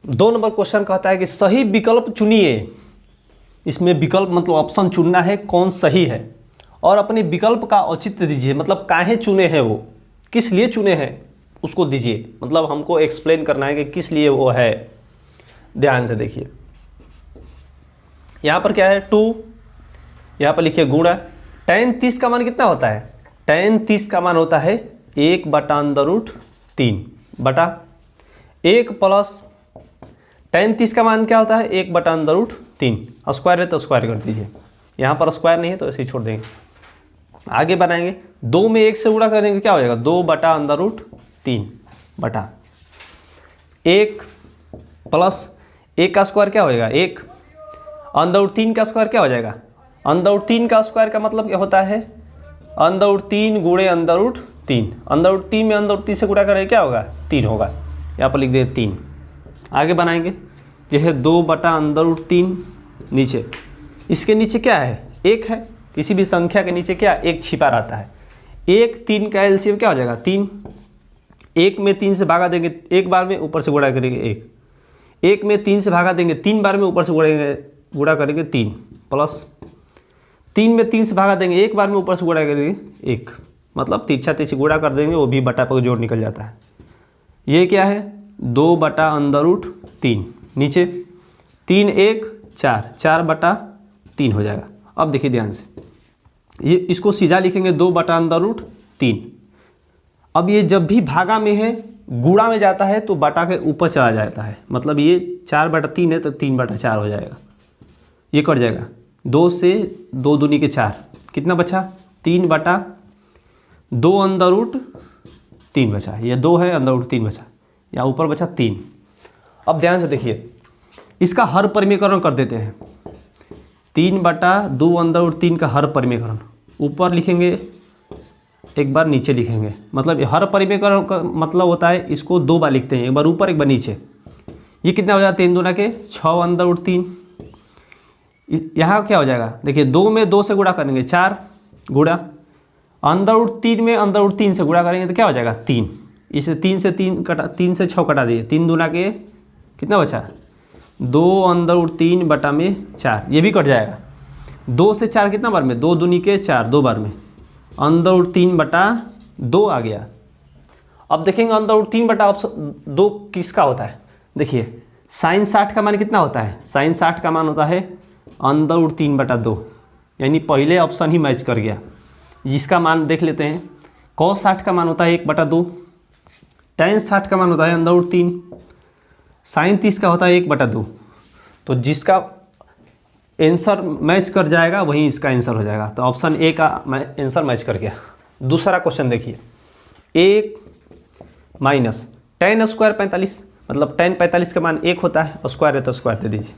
2 number question कहता है कि सही विकल्प चुनिए। इसमें विकल्प मतलब ऑप्शन चुनना है कौन सही है और अपने विकल्प का औचित्य दीजिए, मतलब काहे चुने हैं, वो किस लिए चुने हैं उसको दीजिए, मतलब हमको एक्सप्लेन करना है कि किस लिए वो है। ध्यान से देखिए, यहाँ पर क्या है 2, यहाँ पर लिखिए गुणा। tan 30 का मान कितना होता है? tan 30 का मान होता है 1/√3 बटा 1 प्लस tan 30 का मान क्या होता है 1/√3। स्क्वायर है तो स्क्वायर कर दीजिए, यहाँ पर स्क्वायर नहीं है तो ऐसे ही छोड़ देंगे। आगे बनाएंगे 2 में 1 से गुणा करेंगे, क्या हो जाएगा 2/√3 बटा 1 प्लस 1 का स्क्वायर क्या हो जाएगा 1, √3 का स्क्वायर क्या हो जाएगा, √3 का स्क्वायर का मतलब क्या होता है √3 गुणे √3। √3 में √3 से गुणा करेंगे क्या होगा 3 होगा, यहाँ पर लिख दे 3। आगे बनाएंगे यह है 2/√3, नीचे इसके नीचे क्या है 1 है, किसी भी संख्या के नीचे क्या 1 छिपा रहता है। 1 3 का एलसीएम क्या हो जाएगा 3। 1 में 3 से भागा देंगे एक बार में, ऊपर से गुणा करेंगे 1। 1 में 3 से भागा देंगे 3 बार में, ऊपर से गुणा करेंगे 3 प्लस 3 में 3 से भागा देंगे एक बार में, ऊपर से गुणा करेंगे 1, मतलब तिरछा तिरछी गुणा कर देंगे, वो भी बटा पर जोड़ निकल जाता है। ये क्या है 2/√3, नीचे 3 1 4, 4/3 हो जाएगा। अब देखिए ध्यान से, ये इसको सीधा लिखेंगे 2/√3। अब ये जब भी भागा में है गुणा में जाता है तो बटा के ऊपर चला जाता है, मतलब ये 4/3 है तो 3/4 हो जाएगा, ये कट जाएगा। 2 से 2 दूनी के 4, कितना बचा 3/2 बचा, ये 2 है √3 बचा, यहाँ ऊपर बचा 3। अब ध्यान से देखिए, इसका हर परिमीकरण कर देते हैं। 3/2 का हर परिमीकरण ऊपर लिखेंगे एक बार नीचे लिखेंगे, मतलब हर परिमीकरण का मतलब होता है इसको 2 बार लिखते हैं, एक बार ऊपर एक बार नीचे। ये कितना हो जाएगा 3 दूना के 6/√3। यहाँ क्या हो जाएगा देखिए 2 में 2 से गुणा करेंगे 4 गुणा, √3 में √3 से गुणा करेंगे तो क्या हो जाएगा 3। इसे 3 से 3 कटा, 3 से 6 कटा दिए, 3 दूना के कितना बचा 2/3 बटा में 4, ये भी कट जाएगा। 2 से 4 कितना बार में 2 दूनी के 4, 2 बार में √3/2 आ गया। अब देखेंगे √3/2 किसका होता है। देखिए sin 60 का मान कितना होता है, sin 60 का मान होता है √3/2, यानी पहले ऑप्शन ही मैच कर गया। जिसका मान देख लेते हैं, cos 60 का मान होता है 1/2, tan 60 का मान होता है √3, sin 30 का होता है 1/2। तो जिसका आंसर मैच कर जाएगा वही इसका आंसर हो जाएगा, तो ऑप्शन ए का आंसर मैच कर गया। दूसरा क्वेश्चन देखिए, 1 माइनस tan स्क्वायर 45, मतलब tan 45 का मान 1 होता है, स्क्वायर है तो स्क्वायर दे दीजिए।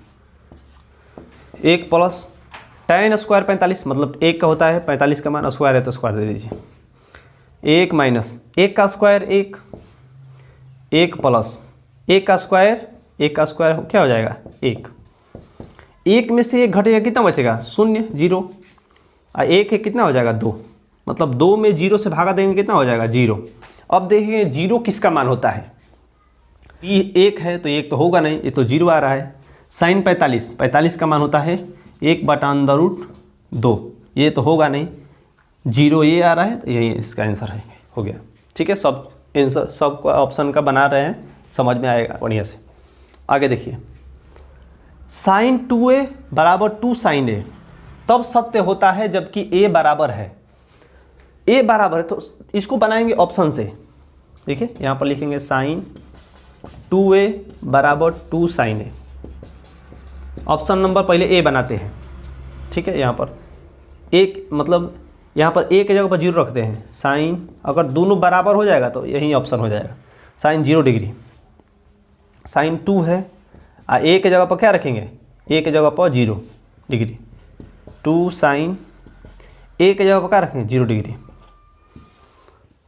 1 प्लस tan स्क्वायर 45, मतलब 1 का होता है, 45 का मान स्क्वायर है तो स्क्वायर दे दीजिए। 1 माइनस 1 का स्क्वायर 1, 1 प्लस 1 का स्क्वायर, 1 का स्क्वायर क्या हो जाएगा 1। 1 में से 1 घटेगा कितना बचेगा 0 0, और 1 है कितना हो जाएगा 2, मतलब 2 में 0 से भागा देंगे कितना हो जाएगा 0। अब देखिए 0 किसका मान होता है, ये 1 है तो 1 तो होगा नहीं, ये तो 0 आ रहा है। sin 45 का मान होता है 1/√2, ये तो होगा नहीं, 0 ये आ रहा है, तो यही इसका आंसर है, हो गया। ठीक है, सब आंसर सब ऑप्शन का बना रहे हैं, समझ में आएगा बढ़िया से। आगे देखिए, sin 2a बराबर 2 sin a तब सत्य होता है जबकि a बराबर है, a बराबर है, तो इसको बनाएंगे ऑप्शन से। देखिए यहाँ पर लिखेंगे sin 2a बराबर 2 sin a, ऑप्शन नंबर पहले a बनाते हैं। ठीक है, यहाँ पर एक मतलब यहाँ पर a के जगह पर 0 रखते हैं, साइन अगर दोनों बराबर हो जाएगा तो यही ऑप्शन हो जाएगा, साइन 0 डिग्री। साइन 2 है, आ a के जगह पर क्या रखेंगे, a के जगह पर 0 डिग्री, 2 साइन a के जगह पर क्या रखेंगे 0 डिग्री।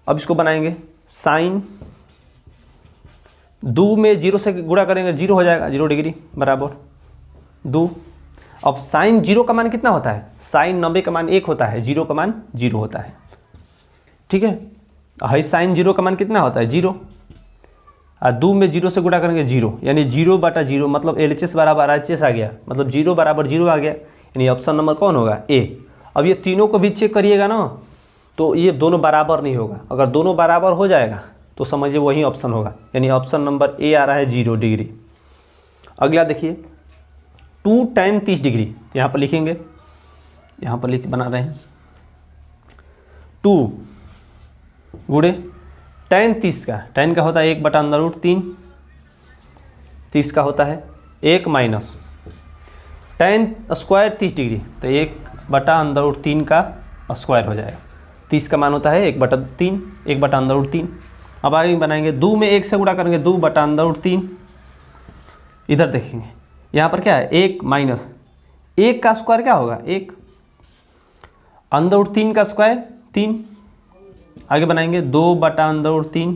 अब इसको बनाएंगे, साइन 2 में 0 से गुणा करेंगे 0 हो जाएगा, 0 डिग्री बराबर 2। अब साइन 0 का मान कितना होता है, साइन 90 का मान 1 होता है, 0 का मान 0 होता है। ठीक है, साइन 0 का मान कितना होता है 0, और 2 में 0 से गुणा करेंगे 0, यानी 0/0, मतलब LHS बराबर RHS आ गया, मतलब 0 बराबर 0 आ गया, यानी ऑप्शन नंबर कौन होगा? ए। अब ये तीनों को भी चेक करिएगा ना, तो ये दोनों बराबर नहीं होगा। अगर दोनों बराबर हो जाएगा तो समझिए वही ऑप्शन होगा, यानी ऑप्शन नंबर ए आ रहा है 0 डिग्री। अगला देखिए 2 tan 30 डिग्री, यहाँ पर लिखेंगे, यहाँ पर लिख बना रहे हैं 2 गुणे tan 30 का, tan का होता है 1/√3, 30 का होता है 1 माइनस tan स्क्वायर 30 डिग्री, तो 1/√3 का स्क्वायर हो जाएगा। 30 का मान होता है 1/√3। अब आगे बनाएंगे 2 में 1 से गुणा करेंगे 2/√3। इधर देखेंगे यहाँ पर क्या है 1 माइनस 1 का स्क्वायर क्या होगा 1, √3 का स्क्वायर 3। आगे बनाएंगे 2/√3।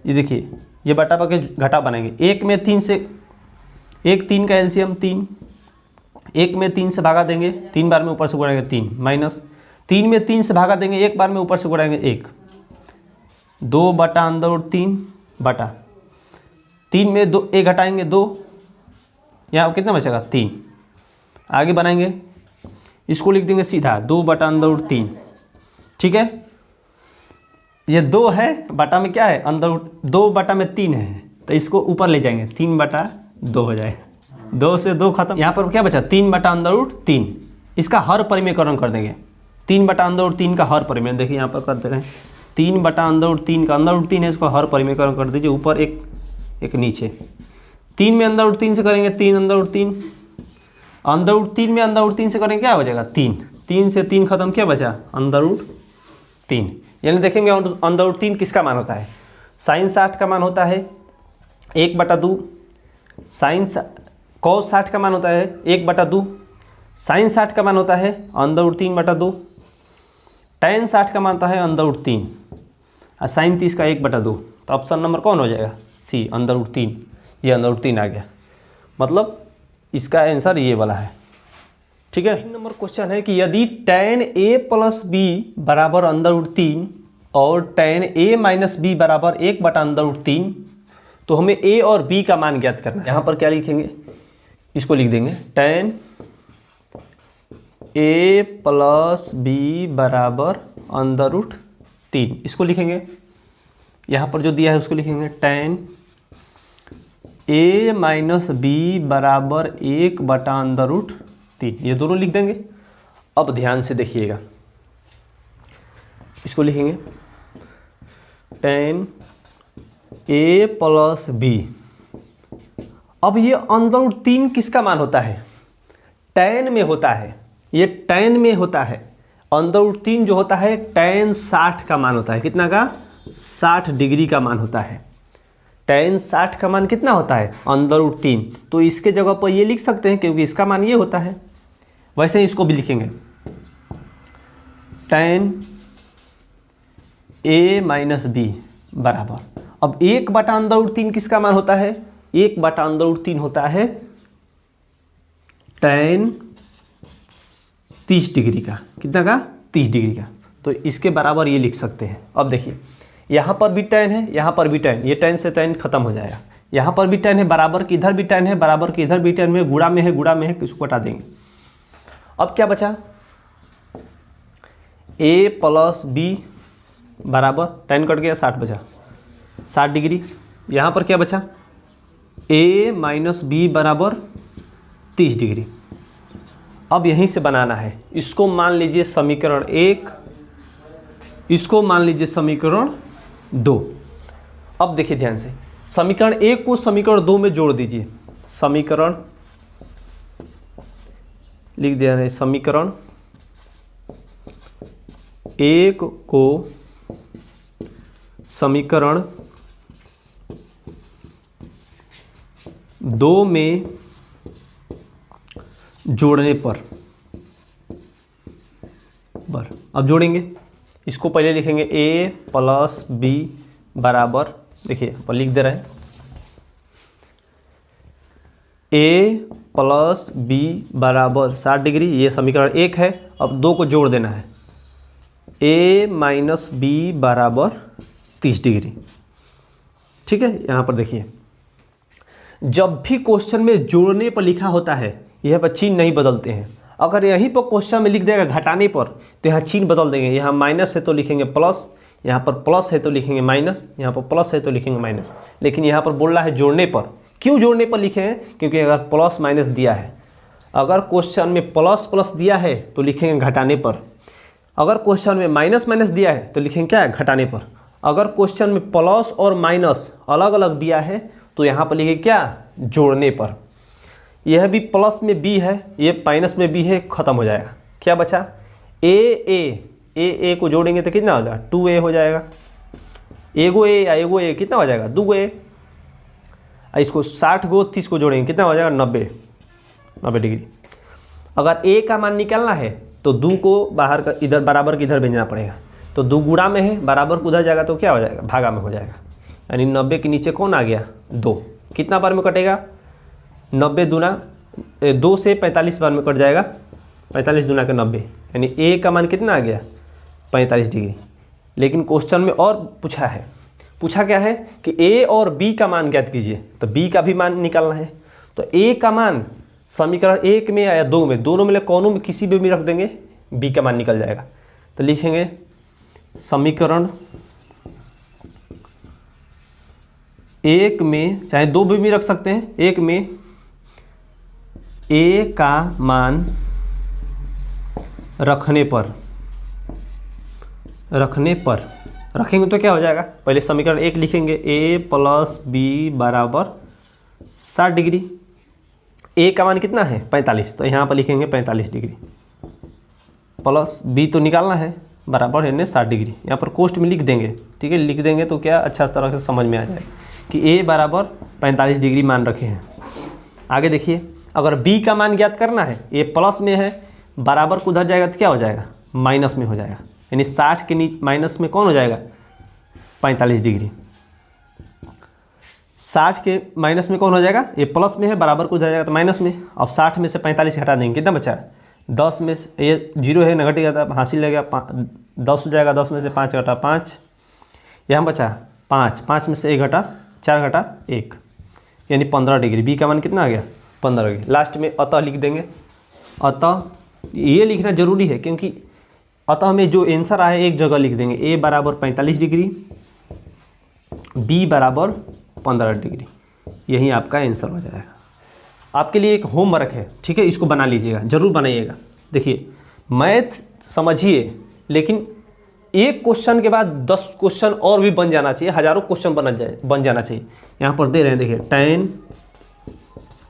ये देखिए ये बटा के घटा बनाएंगे, 1 में 3 से 1 3 का एलसीएम 3, 1 में 3 से भागा देंगे, 3 बार में ऊपर से गुणाएंगे 3, माइनस 3 में 3 से भागा देंगे, 1 बार में ऊपर से गुणाएंगे 1, 2/√3 बटा 3 में 2 1 घटाएंगे 2, यहाँ कितना बचेगा 3। आगे बनाएंगे, इसको लिख देंगे सीधा 2/√3, ठीक है। ये 2 है, बटा में क्या है 2/3 है, तो इसको ऊपर ले जाएंगे 3/2 हो जाएगा, 2 से 2 खत्म। यहाँ पर क्या बचा 3/√3, इसका हर परिमेयकरण कर देंगे, 3/√3 का हर परिमेय, देखिए यहाँ पर कर दे रहे हैं 3/√3 का √3 है, इसको हर परिमेयकरण कर दीजिए, ऊपर एक नीचे। 3 में √3 से करेंगे 3/√3, √3 में √3 से करेंगे क्या हो जाएगा 3, 3 से 3 खत्म, क्या बचा √3। यानी देखेंगे √3 किसका मान होता है, sin 60 का मान होता है 1/2, cos 60 का मान होता है 1/2, sin 60 का मान होता है √3/2, tan 60 का मान होता है √3 और sin 30 का 1/2। तो ऑप्शन नंबर कौन हो जाएगा सी √3, ये √3 आ गया, मतलब इसका आंसर ये वाला है, ठीक है। 3 नंबर क्वेश्चन है कि यदि tan a + b बराबर √3 और tan a - b बराबर 1/√3, तो हमें a और b का मान ज्ञात करना है। यहाँ पर क्या लिखेंगे, इसको लिख देंगे tan a + b बराबर √3, इसको लिखेंगे। यहाँ पर जो दिया है उसको लिखेंगे tan a - b बराबर 1/√3, ये दोनों लिख देंगे। अब ध्यान से देखिएगा, इसको लिखेंगे tan a + b। अब ये √3 किसका मान होता है, tan में होता है, ये tan में होता है। √3 जो होता है tan 60 का मान होता है, कितना का 60 डिग्री का मान होता है। tan 60 का मान कितना होता है √3, तो इसके जगह पर ये लिख सकते हैं क्योंकि इसका मान ये होता है। वैसे ही इसको भी लिखेंगे tan a - b बराबर, अब 1/√3 किसका मान होता है, 1/√3 होता है tan 30 डिग्री का, कितना का 30 डिग्री का, तो इसके बराबर ये लिख सकते हैं। अब देखिए यहाँ पर भी tan है, यहाँ पर भी tan, ये tan से tan खत्म हो जाएगा, यहाँ पर भी tan है, बराबर की इधर भी tan है, बराबर की इधर भी tan है, गुणा में है, गुणा में है, इसको हटा देंगे। अब क्या बचा a + b बराबर tan कट गया 60 बचा 60 डिग्री। यहाँ पर क्या बचा a - b बराबर 30 डिग्री। अब यहीं से बनाना है, इसको मान लीजिए समीकरण 1, इसको मान लीजिए समीकरण 2। अब देखिए ध्यान से, समीकरण 1 को समीकरण 2 में जोड़ दीजिए, समीकरण लिख दिया है, समीकरण 1 को समीकरण 2 में जोड़ने पर अब जोड़ेंगे, इसको पहले लिखेंगे a + b बराबर, देखिए पर लिख दे रहे हैं a + b बराबर 60 डिग्री, ये समीकरण 1 है। अब 2 को जोड़ देना है, a - b बराबर 30 डिग्री, ठीक है, यहाँ पर देखिए जब भी क्वेश्चन में जोड़ने पर लिखा होता है यहाँ पर चिन्ह नहीं बदलते हैं। अगर यहीं पर क्वेश्चन में लिख देगा घटाने पर तो यहाँ चिन्ह बदल देंगे। यहाँ माइनस है तो लिखेंगे प्लस, यहाँ पर प्लस है तो लिखेंगे माइनस, यहाँ पर प्लस है तो लिखेंगे माइनस। लेकिन यहाँ पर बोल रहा है जोड़ने पर। क्यों जोड़ने पर लिखे हैं? क्योंकि अगर प्लस माइनस दिया है, अगर क्वेश्चन में प्लस प्लस दिया है तो लिखेंगे घटाने पर। अगर क्वेश्चन में माइनस माइनस दिया है तो लिखेंगे क्या है? घटाने पर। अगर क्वेश्चन में प्लस और माइनस अलग अलग दिया है तो यहाँ पर लिखेंगे क्या? जोड़ने पर। यह भी प्लस में बी है, ये माइनस में बी है, ख़त्म हो जाएगा। क्या बचा? ए को जोड़ेंगे तो कितना हो जाएगा? 2a हो जाएगा। एगो ए या एगो ए कितना हो जाएगा? 2a। इसको 60 को 30 को जोड़ेंगे कितना हो जाएगा? 90 डिग्री। अगर a का मान निकालना है तो 2 को बाहर का इधर बराबर के इधर भेजना पड़ेगा। तो 2 गुणा में है, बराबर को उधर जाएगा तो क्या हो जाएगा? भागा में हो जाएगा। यानी 90 के नीचे कौन आ गया? 2। कितना बार में कटेगा? 90 दूना 2 से 45 बार में कट जाएगा। 45 दूना के 90, यानी a का मान कितना आ गया? 45 डिग्री। लेकिन क्वेश्चन में और पूछा क्या है कि a और b का मान ज्ञात कीजिए, तो b का भी मान निकालना है। तो a का मान समीकरण 1 में या 2 में, दोनों में कोनों में किसी भी रख देंगे, b का मान निकल जाएगा। तो लिखेंगे समीकरण 1 में, चाहे 2 भी रख सकते हैं, 1 में a का मान रखने पर रखेंगे तो क्या हो जाएगा? पहले समीकरण 1 लिखेंगे, a प्लस बी बराबर 60 डिग्री। a का मान कितना है? 45, तो यहाँ पर लिखेंगे 45 डिग्री प्लस b तो निकालना है, बराबर है 60 डिग्री। यहाँ पर कोष्ठ में लिख देंगे, ठीक है। लिख देंगे तो क्या अच्छा तरह से समझ में आ जाएगा कि a बराबर 45 डिग्री मान रखे हैं। आगे देखिए, अगर b का मान ज्ञात करना है, a प्लस में है, बराबर को उधर जाएगा तो क्या हो जाएगा? माइनस में हो जाएगा। यानी 60 के नीचे माइनस में कौन हो जाएगा? 45 डिग्री। 60 के माइनस में कौन हो जाएगा? ये प्लस में है, बराबर को उधर जाएगा तो माइनस में। अब 60 में से 45 हटा देंगे, कितना बचा? 10 में से ये 0 है, नेगेटिव जाता है, हासिल लगेगा 10 हो जाएगा। 10 में से 5 घटा 5, यहाँ बचा 5 में से 1 घटा 4 घटा 1, यानी 15 डिग्री। बी का मान कितना आ गया? 15 डिग्री। लास्ट में अतः लिख देंगे। अतः ये लिखना जरूरी है क्योंकि अतः में जो आंसर आए एक जगह लिख देंगे। a बराबर 45 डिग्री, b बराबर 15 डिग्री, यही आपका आंसर हो जाएगा। आपके लिए एक होमवर्क है, ठीक है, इसको बना लीजिएगा, ज़रूर बनाइएगा। देखिए मैथ समझिए, लेकिन एक क्वेश्चन के बाद 10 क्वेश्चन और भी बन जाना चाहिए, हज़ारों क्वेश्चन बन जाना चाहिए। यहाँ पर दे रहे हैं, देखिए tan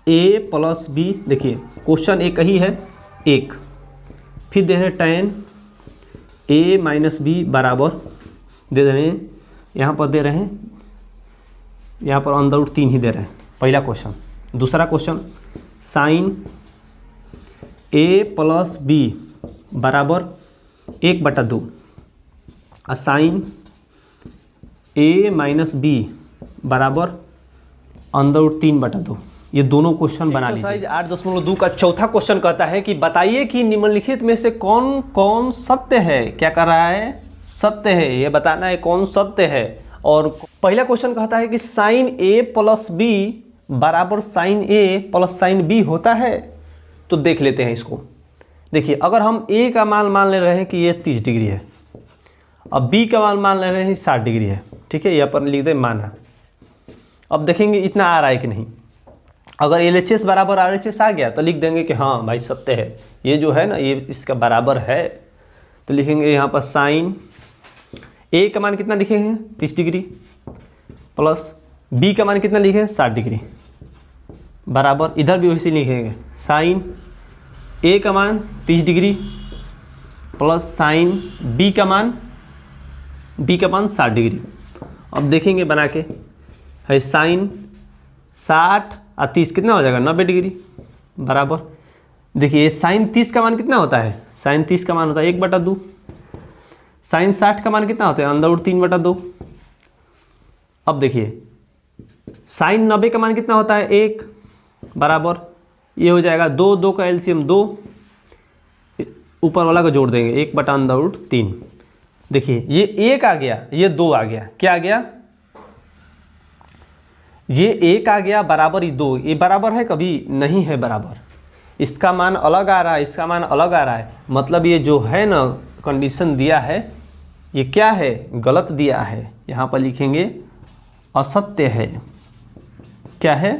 a प्लस b, देखिए क्वेश्चन एक ही है 1, फिर दे रहे हैं tan a माइनस बी बराबर दे रहे हैं, यहाँ पर दे रहे हैं, यहाँ पर अंदर रूट 3 ही दे रहे हैं, पहला क्वेश्चन। दूसरा question sine a plus B बराबर 1/2 और साइन a माइनस बी बराबर अंदर रूट 3/2। ये दोनों क्वेश्चन बना लीजिए। एक्सरसाइज 8.2 का चौथा क्वेश्चन कहता है कि बताइए कि निम्नलिखित में से कौन कौन सत्य है। क्या कर रहा है? सत्य है, ये बताना है कौन सत्य है। और पहला क्वेश्चन कहता है कि साइन a प्लस बी बराबर sine a plus sine b होता है। तो देख लेते हैं इसको। देखिए अगर हम a का मान ले रहे हैं कि ये 30 डिग्री है, अब b का मान ले रहे हैं 60 डिग्री है, ठीक है, यहाँ पर लिख दे माना। अब देखेंगे इतना आ रहा है कि नहीं। अगर LHS बराबर RHS आ गया तो लिख देंगे कि हाँ भाई सत्य है, ये जो है ना ये इसका बराबर है। तो लिखेंगे यहाँ पर साइन a का मान कितना लिखेंगे? 30 डिग्री प्लस b का मान कितना लिखे? 60 डिग्री बराबर, इधर भी वैसे लिखेंगे साइन a का मान 30 डिग्री प्लस साइन b का मान 60 डिग्री। अब देखेंगे बना के, है साइन 60 और 30 कितना हो जाएगा? 90 डिग्री बराबर। देखिए साइन 30 का मान कितना होता है? साइन 30 का मान होता है 1/2। साइन 60 का मान कितना होता है? अंदर रूट 3/2। अब देखिए साइन 90 का मान कितना होता है? 1 बराबर, ये हो जाएगा 2 का एलसीएम 2, ऊपर वाला को जोड़ देंगे 1/√3। देखिए ये 1 आ गया, ये 2 आ गया, क्या आ गया? ये 1 आ गया बराबर ही 2, ये बराबर है कभी नहीं है बराबर, इसका मान अलग आ रहा है, इसका मान अलग आ रहा है, मतलब ये जो है ना कंडीशन दिया है ये क्या है, गलत दिया है। यहाँ पर लिखेंगे असत्य है। क्या है,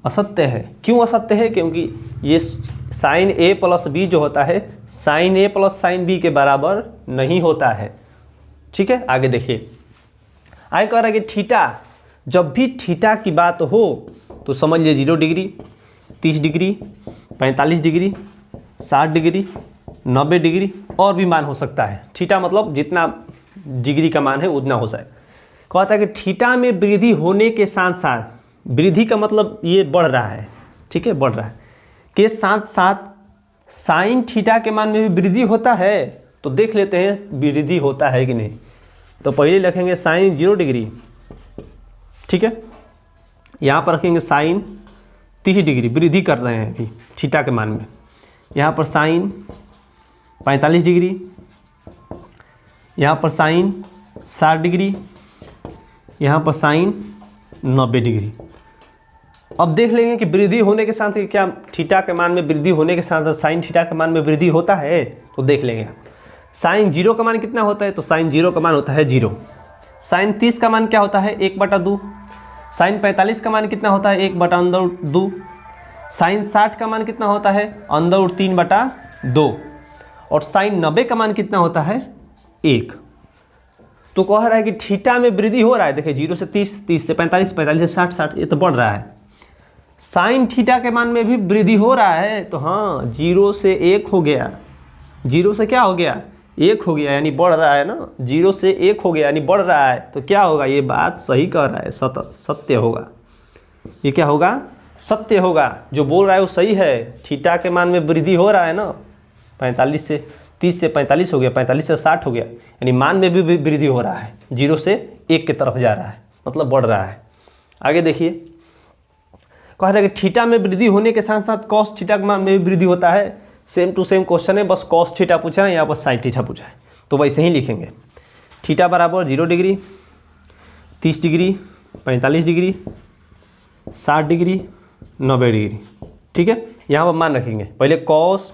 असत्य है। क्यों असत्य है, क्योंकि ये साइन ए प्लस बी जो होता है साइन ए प्लस साइन बी के बराबर नहीं होता है। ठीक है, आगे देखिए, आगे कह रहा है कि थीटा, जब भी थीटा की बात हो तो समझ लीजिए 0 degree, 30 degree, 45 degree, 60 degree, 90 degree और भी मान हो सकता है। थीटा मतलब जितना डिग्री का मान है उतना हो जाए। कहता है कि थीटा में वृद्धि होने के साथ साथ, वृद्धि का मतलब ये बढ़ रहा है, ठीक है, बढ़ रहा है, के साथ साथ साइन थीटा के मान में भी वृद्धि होता है। तो देख लेते हैं वृद्धि होता है कि नहीं। तो पहले लिखेंगे साइन 0 डिग्री, ठीक है, यहाँ पर रखेंगे साइन 30 डिग्री, वृद्धि कर रहे हैं अभी थीटा के मान में। यहाँ पर साइन 45 डिग्री, यहाँ पर साइन 60 डिग्री, यहाँ पर साइन 90 डिग्री। अब देख लेंगे कि वृद्धि होने के साथ क्या थीटा के मान में वृद्धि होने के साथ साइन थीटा के मान में वृद्धि होता है। तो देख लेंगे साइन 0 का मान कितना होता है, तो साइन 0 का मान होता है 0। साइन 30 का मान क्या होता है, 1/2। साइन 45 का मान कितना होता है, 1/2। साइन 60 का मान कितना होता है, √3/2। और साइन 90 का मान कितना होता है, 1। तो कह रहा है कि थीटा में वृद्धि हो रहा है। देखिए 0 से 30, 30 से 45, 45 से 60, 60, ये तो बढ़ रहा है। साइन थीटा के मान में भी वृद्धि हो रहा है। तो हाँ, 0 से 1 हो गया, 0 से क्या हो गया, 1 हो गया, यानी बढ़ रहा है ना। 0 से 1 हो गया यानी बढ़ रहा है। तो क्या होगा, ये बात सही कह रहा है, सत्य होगा। ये क्या होगा, सत्य होगा। जो बोल रहा है वो सही है। थीटा के मान में वृद्धि हो रहा है ना, 45 से 30 से 45 हो गया, 45 से 60 हो गया, यानी मान में भी वृद्धि हो रहा है। 0 से 1 की तरफ जा रहा है, मतलब बढ़ रहा है। आगे देखिए, कह रहा है कि थीटा में वृद्धि होने के साथ साथ कॉस थीटा के मान में भी वृद्धि होता है। सेम टू सेम क्वेश्चन है, बस कॉस थीटा पूछा है, यहाँ पर साइन थीटा पूछा है, तो वैसे ही लिखेंगे। थीटा बराबर 0 degree, 30 degree, 45 degree, 60 degree, 90 degree. ठीक है, यहाँ पर मान रखेंगे। पहले कॉस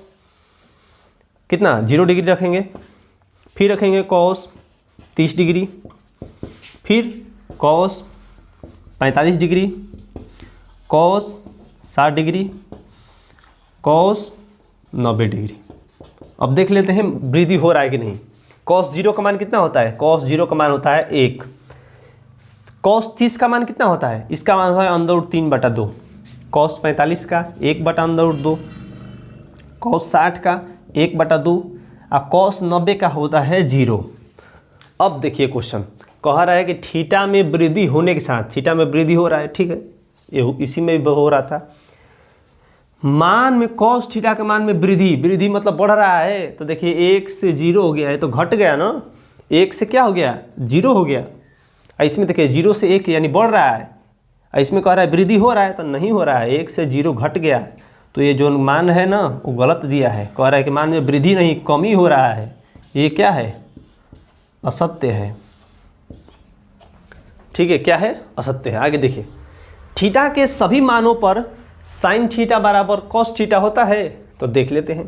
कितना 0 डिग्री रखेंगे, फिर रखेंगे कॉस 30 डिग्री, फिर cos 45 degree, cos 60 degree, cos 90 degree. अब देख लेते हैं वृद्धि हो रहा है कि नहीं। कॉस 0 का मान कितना होता है, कॉस 0 का मान होता है 1। कॉस 30 का मान कितना होता है, इसका मान होता है √3/2। कॉस 45 का 1/√2, कॉस 60 का 1/2 और कॉस 90 का होता है 0। अब देखिए क्वेश्चन कह रहा है कि थीटा में वृद्धि होने के साथ, थीटा में वृद्धि हो रहा है, ठीक है, इसी में भी हो रहा था। मान में कॉस थीटा के मान में वृद्धि मतलब बढ़ रहा है। तो देखिए 1 से 0 हो गया है, तो घट गया ना। 1 से क्या हो गया, 0 हो गया। इसमें देखिए 0 से 1 यानी बढ़ रहा है, इसमें कह रहा है वृद्धि हो रहा है, तो नहीं हो रहा है। 1 से 0 घट गया, तो ये जो मान है ना वो गलत दिया है। कह रहा है कि मान में वृद्धि नहीं कमी हो रहा है। ये क्या है, असत्य है। ठीक है, क्या है, असत्य है। आगे देखिए, थीटा के सभी मानों पर साइन थीटा बराबर कॉस थीटा होता है। तो देख लेते हैं।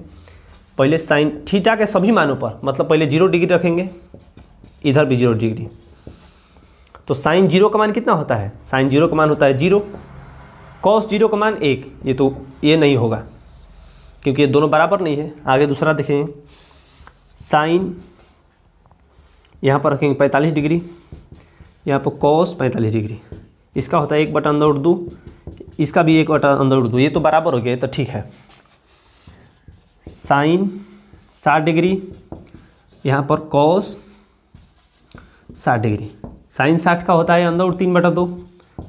पहले साइन थीटा के सभी मानों पर, मतलब पहले 0 डिग्री रखेंगे, इधर भी 0 डिग्री। तो साइन 0 का मान कितना होता है, साइन 0 का मान होता है 0। कॉस 0 का मान 1। ये तो ये नहीं होगा क्योंकि ये दोनों बराबर नहीं है। आगे दूसरा देखेंगे, साइन यहाँ पर रखेंगे 45 डिग्री, यहाँ पर कॉस 45 डिग्री, इसका होता है 1/√2, इसका भी 1/√2। ये तो बराबर हो गया, तो ठीक है। साइन 60 डिग्री, यहाँ पर कॉस 60 डिग्री। साइन 60 का होता है √3/2,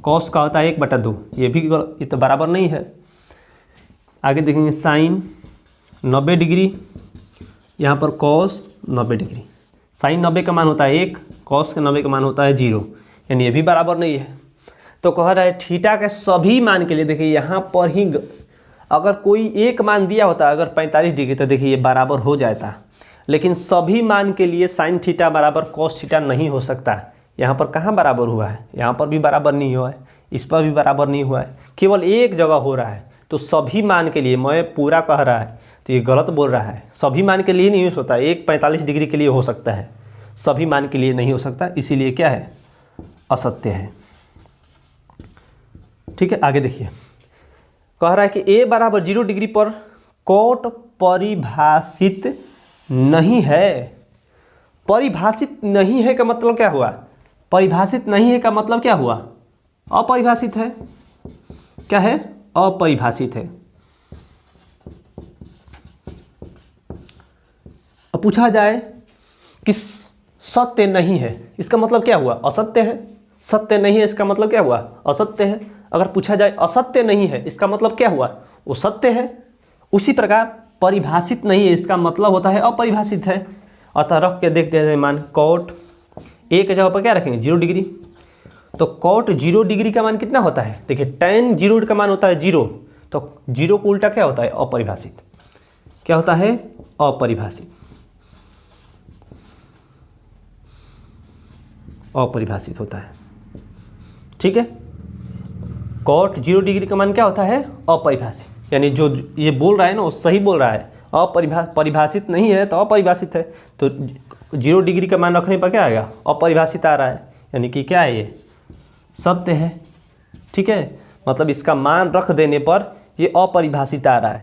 कॉस का होता है 1/2। ये भी ये तो बराबर नहीं है। आगे देखेंगे साइन 90 डिग्री, यहाँ पर कॉस 90 डिग्री। साइन 90 का मान होता है 1, कॉस के 90 का मान होता है 0, यानी ये भी बराबर नहीं है। तो कह रहा है थीटा के सभी मान के लिए, देखिए यहाँ पर ही अगर कोई एक मान दिया होता, अगर 45 डिग्री, तो देखिए ये बराबर हो जाता। लेकिन सभी मान के लिए साइन थीटा बराबर कॉस थीटा नहीं हो सकता। यहाँ पर कहाँ बराबर हुआ है, यहाँ पर भी बराबर नहीं हुआ है, इस पर भी बराबर नहीं हुआ है, केवल एक जगह हो रहा है। तो सभी मान के लिए मैं पूरा कह रहा है तो ये गलत बोल रहा है। सभी मान के लिए नहीं हो सकता, एक 45 डिग्री के लिए हो सकता है, सभी मान के लिए नहीं हो सकता, इसीलिए क्या है, असत्य है। ठीक है, आगे देखिए, कह रहा है कि a बराबर 0 डिग्री पर कॉट परिभाषित नहीं है। परिभाषित नहीं है का मतलब क्या हुआ, परिभाषित नहीं है का मतलब क्या हुआ, अपरिभाषित है। क्या है, अपरिभाषित है। अब पूछा जाए कि सत्य नहीं है, इसका मतलब क्या हुआ, असत्य है। सत्य नहीं है इसका मतलब क्या हुआ, असत्य है। अगर पूछा जाए असत्य नहीं है इसका मतलब क्या हुआ, वो सत्य है। उसी प्रकार परिभाषित नहीं है इसका मतलब होता है अपरिभाषित है। अतः रख के देखते हैं मान, कॉट ए के जगह पर क्या रखेंगे, 0 डिग्री। तो कॉट 0 डिग्री का मान कितना होता है, देखिए tan 0 का मान होता है 0, तो 0 को उल्टा क्या होता है, अपरिभाषित। क्या होता है, अपरिभाषित, अपरिभाषित होता है। ठीक है, कॉट 0 डिग्री का मान क्या होता है, अपरिभाषित, यानी जो ये बोल रहा है ना वो सही बोल रहा है। परिभाषित नहीं है तो अपरिभाषित है, तो 0 डिग्री का मान रखने पर क्या आएगा, अपरिभाषित आ रहा है, यानी कि क्या है, ये सत्य है। ठीक है, मतलब इसका मान रख देने पर ये अपरिभाषित आ रहा है।